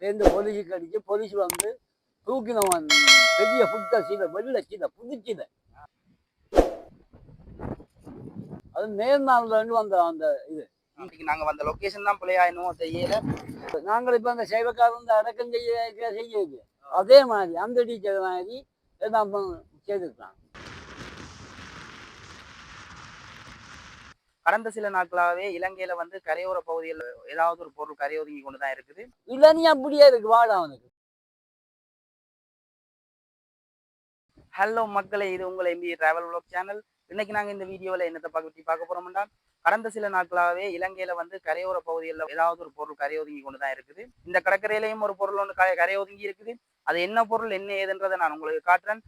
சேர்ந்து போலீஸுக்கு அடிச்சு போலீஸ் வந்து தூக்கினவன் பெரிய புத்த சீதை வெள்ள சீதை புதுச்சீதை. அது நேர்நாள்ல இருந்து வந்த அந்த இது நாங்க வந்த லொகேஷன் தான் பிள்ளையாயினும் தெரியல. நாங்கள் இப்ப அந்த சைவக்காரன் அடக்கம் செய்யுது அதே மாதிரி அந்த டீச்சர் மாதிரி செய்திருக்காங்க. கடந்த சில நாட்களாகவே இலங்கையில வந்து கரையோர பகுதியில் ஏதாவது ஒரு பொருள் கரையொதுங்கி கொண்டுதான் இருக்குது. இளநீ அப்படியே இருக்கு வாழ அவனுக்கு. ஹலோ மக்களே, இது உங்கள் MBA டிராவல் விளாக் சேனல். இன்னைக்கு நாங்க இந்த வீடியோவில் என்னத்தை பற்றி பார்க்க போறோம்னா, கடந்த சில நாட்களாகவே இலங்கையில வந்து கரையோர பகுதியில் ஏதாவது ஒரு பொருள் கரையொதுங்கி கொண்டுதான் இருக்குது. இந்த கடற்கரையிலையும் ஒரு பொருள் ஒன்று கரையொதுங்கி இருக்குது. அது என்ன பொருள் என்ன ஏதுன்றதை நான் உங்களுக்கு காட்டுறேன்.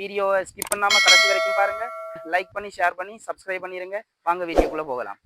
வீடியோவை ஸ்கிப் பண்ணாம கடைசி வரைக்கும் பாருங்க. லைக் பண்ணி ஷேர் பண்ணி சப்ஸ்கிரைப் பண்ணிருங்க. வாங்க வீடியோக்குள்ள போகலாம்.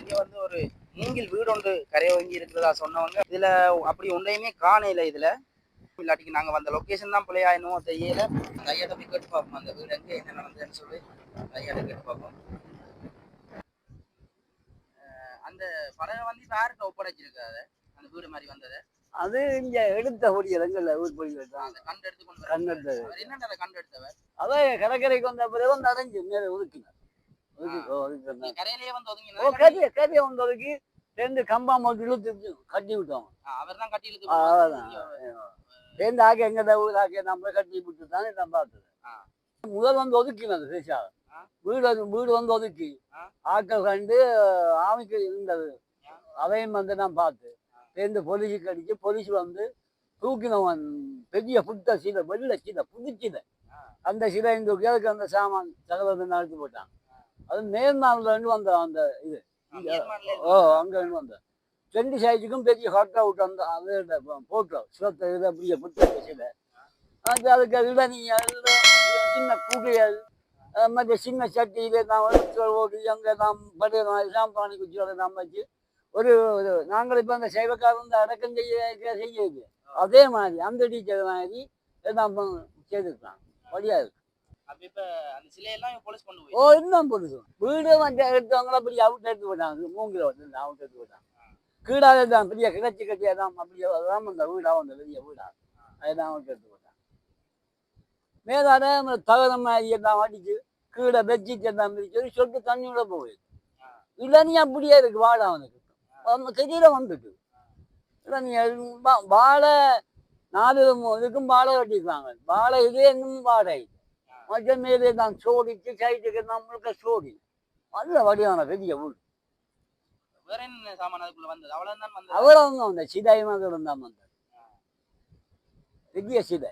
இங்க வந்து ஒரு மூங்கில் வீடு ஒன்று கரையொதுங்கி இருக்கிறதா சொன்னவங்க. இதுல அப்படி ஒன்றையுமே காணையில. இதுல இல்லாட்டிக்கு நாங்க வந்த லொகேஷன் தான் பிள்ளையாயினும் தெரியல. கையாட போய் கேட்டு பார்ப்போம் அந்த வீடு எங்க என்ன நடந்ததுன்னு சொல்லி கையாட கேட்டு பார்ப்போம். அந்த படகை வந்து இப்ப யார்கிட்ட ஒப்படைச்சிருக்காரு அந்த வீடு மாதிரி வந்தது? அது இங்க எடுத்த பொடியலங்கள்ல ஊர் பொடிகள் தான். அந்த கண்டு எடுத்து கொண்டு கண்டு எடுத்தது. என்னென்ன அதை கண்டு எடுத்தவர்? அதே கடற்கரைக்கு வந்த பிறகு வந்து அடைஞ்சு மேலே ஒதுக்கினார். கரையிலேயே வந்து ஒதுங்கினார். கரையை வந்து ஒதுக்கி சேர்ந்து கம்பா மட்டும் இழுத்து கட்டி விட்டோம். அவர் தான் கட்டி இழுத்து சேர்ந்து ஆக்கி எங்கட ஊர் ஆக்கி நம்ம கட்டி விட்டு தானே நான் பார்த்தது. முதல் வந்து ஒதுக்கினது சேஷா வீடு வந்து ஒதுக்கி ஆக்கள் கண்டு ஆமைக்கு இருந்தது. அதையும் வந்து நான் பார்த்து சேர்ந்து போலீஸுக்கு அடிச்சு போலீஸ் வந்து தூக்கினவன் பெரிய புத்த சீதை வெள்ள சீதை புதுச்சீதை. அந்த சிலையும் தூக்கி அதுக்கு அந்த சாமான் சகலத்தை நடத்தி போட்டான். அது நேர்நாள்ல இருந்து வந்த அந்த இது அங்க இருந்து வந்த 2 சைஸுக்கும் பெரிய ஹாட் அவுட் அந்த அது போட்டோ சிவத்தை இது அப்படியே புத்த சீதை. அதுக்கு இளநீ சின்ன கூகைகள் மற்ற சின்ன சட்டியில நான் ஓட்டி அங்கே நாம் பழைய சாம்பானி குச்சியோட நாம் வச்சு ஒரு நாங்கள் இப்போ அந்த சைவக்காரன் அடக்கம் செய்யுது அதே மாதிரி அந்த டீச்சர் மாதிரி நாம் செய்திருக்கலாம். வழியா இருக்கு. ஓ இன்னும் போடுது வீடு வந்து எடுத்தவங்கள அப்படி அவுட் எடுத்து போட்டாங்க. மூங்கில வந்து அவுட் எடுத்து போட்டாங்க. கீழாக தான் பெரிய கிடச்சி கட்டியா தான் அப்படியே அதான் அந்த வீடாக வந்த பெரிய வீடா அதுதான் அவுட் எடுத்து போட்டாங்க. மேலான தகரம் மாதிரி எல்லாம் அடிச்சு கீழே பெட்ஷீட் எல்லாம் பிரிச்சு சொட்டு தண்ணியோட போகுது. இளநீ அப்படியே இருக்கு வாழ அவனுக்கு தெரியல வந்துட்டு. இளநீ வாழை 4 இதுக்கும் வாழை கட்டிருக்காங்க. வாழை இதே இன்னும் வாழை மற்ற மேலே தான் சோடிச்சு சைட்டுக்கு நம்மளுக்கு சோடி அதுல வடிவான பெரிய வீடு. அவ்வளவுதான் வந்த சிதாய் மாதிரி தான் வந்தது பெரிய சிதை.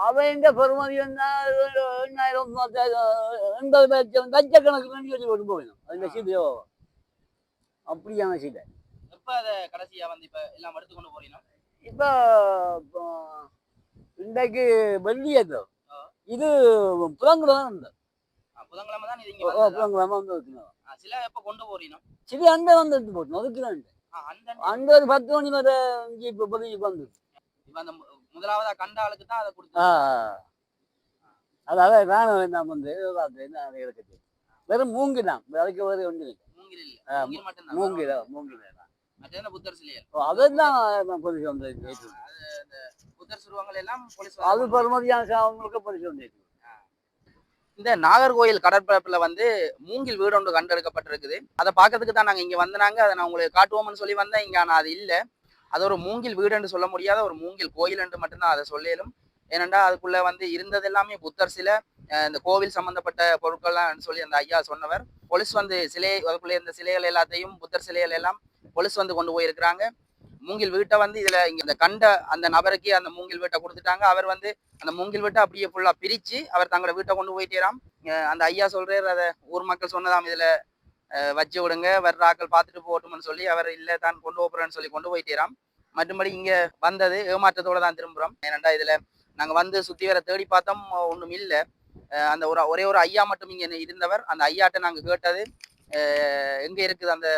அவன் பெருமதி 80 லட்சக்கணக்கு சொல்லி கொண்டு போகணும். அந்த சீதையோ அப்படியான சீதை. இப்ப இன்றைக்கு வெள்ளியதோ இது புதன்கிழமை இருந்தது. புதன்கிழமை வந்து சிலை அண்டை வந்து எடுத்து போட்டோம். அதுக்குதான் அந்த ஒரு 10 மணி வரை இப்ப பொதுக்கி வந்து முதலாவதா கண்ட ஆளுக்கு தான் அதை கொடுத்து அதாவது ராணுவம் நாம் வந்து வெறும் மூங்கி தான் அதுக்கு வேறு ஒன்று மூங்கில புத்தர் சிலையல் அதான் பொதுக்கி வந்து புத்தர் சுருவங்கள் எல்லாம் அது பெருமதியான அவங்களுக்கு பொதுக்கி வந்து. இந்த நாகர்கோயில் கடற்பரப்புல வந்து மூங்கில் வீடு ஒன்று கண்டெடுக்கப்பட்டிருக்குது. அதை பார்க்கறதுக்கு தான் நாங்க இங்க வந்தாங்க. அதை நான் உங்களுக்கு காட்டுவோம்னு சொல்லி வந்தேன். இங்க ஆனா அது இல்லை. அது ஒரு மூங்கில் வீடு என்று சொல்ல முடியாத ஒரு மூங்கில் கோயில் என்று மட்டும்தான் அதை சொல்லும். ஏனென்றா அதுக்குள்ள வந்து இருந்தது எல்லாமே புத்தர் சிலை, இந்த கோவில் சம்பந்தப்பட்ட பொருட்கள்லாம் சொல்லி அந்த ஐயா சொன்னவர். போலீஸ் வந்து அதுக்குள்ளே இருந்த சிலைகள் எல்லாத்தையும், புத்தர் சிலைகள் எல்லாம் போலீஸ் வந்து கொண்டு போயிருக்கிறாங்க. மூங்கில் வீட்டை வந்து இதுல இங்க இந்த கண்ட அந்த நபருக்கு அந்த மூங்கில் வீட்டை கொடுத்துட்டாங்க. அவர் வந்து அந்த மூங்கில் வீட்டை அப்படியே ஃபுல்லா பிரிச்சு அவர் தங்களோட வீட்டை கொண்டு போயிட்டேராம். அந்த ஐயா சொல்றாரு, அதை ஊர் மக்கள் சொன்னதாம், இதுல வச்சு விடுங்க, வர்ற ஆக்கள் பார்த்துட்டு போகட்டும்னு சொல்லி அவர் இல்லை தான் கொண்டு போறேன்னு சொல்லி கொண்டு போயிட்டேராம். மற்றபடி இங்க வந்தது ஏமாற்றத்தோட தான் திரும்புறோம். ஏனண்டா இதுல நாங்க வந்து சுத்தி வர தேடி பார்த்தோம், ஒண்ணும் இல்லை. அந்த ஒரே ஒரு ஐயா மட்டும் இங்க இருந்தவர். அந்த ஐயாட்ட நாங்க கேட்டது எங்க இருக்குது அந்த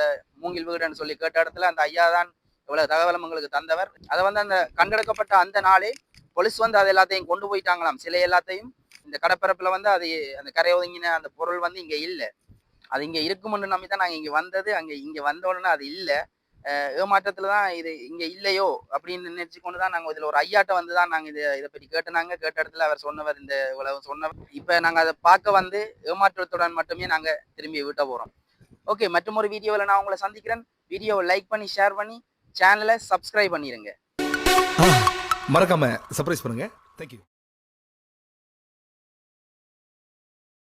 மூங்கில் வீடுன்னு சொல்லி கேட்ட இடத்துல அந்த ஐயா தான் இவ்வளவு தகவலும் எங்களுக்கு தந்தவர். அதை வந்து அந்த கண்டெடுக்கப்பட்ட அந்த நாளே போலீஸ் வந்து அது எல்லாத்தையும் கொண்டு போயிட்டாங்களாம். சிலை எல்லாத்தையும் இந்த கடற்பரப்புல வந்து அது அந்த கரை ஒதுங்கின அந்த பொருள் வந்து இங்க இல்லை. அது இங்க இருக்கும்னு நம்பி தான் நாங்க இங்க வந்தது. இங்க வந்த உடனே அது இல்லை. ஏமாற்றத்துலதான் இது இங்க இல்லையோ அப்படின்னு நினைச்சு கொண்டுதான் நாங்க இதுல ஒரு ஐயாட்ட வந்துதான் நாங்க இதை பற்றி கேட்டனாங்க. கேட்ட இடத்துல அவர் சொன்னவர், இந்த இவ்வளவு சொன்னவர். இப்ப நாங்க அதை பார்க்க வந்து ஏமாற்றத்துடன் மட்டுமே நாங்க திரும்பி வீட்ட போறோம். ஓகே, மற்றும் ஒரு வீடியோவில் நான் உங்களை சந்திக்கிறேன். வீடியோவை லைக் பண்ணி ஷேர் பண்ணி சேனலை சப்ஸ்கிரைப் பண்ணிடுங்க. மறக்காம சர்ப்ரைஸ் பண்ணுங்க. தேங்க்யூ.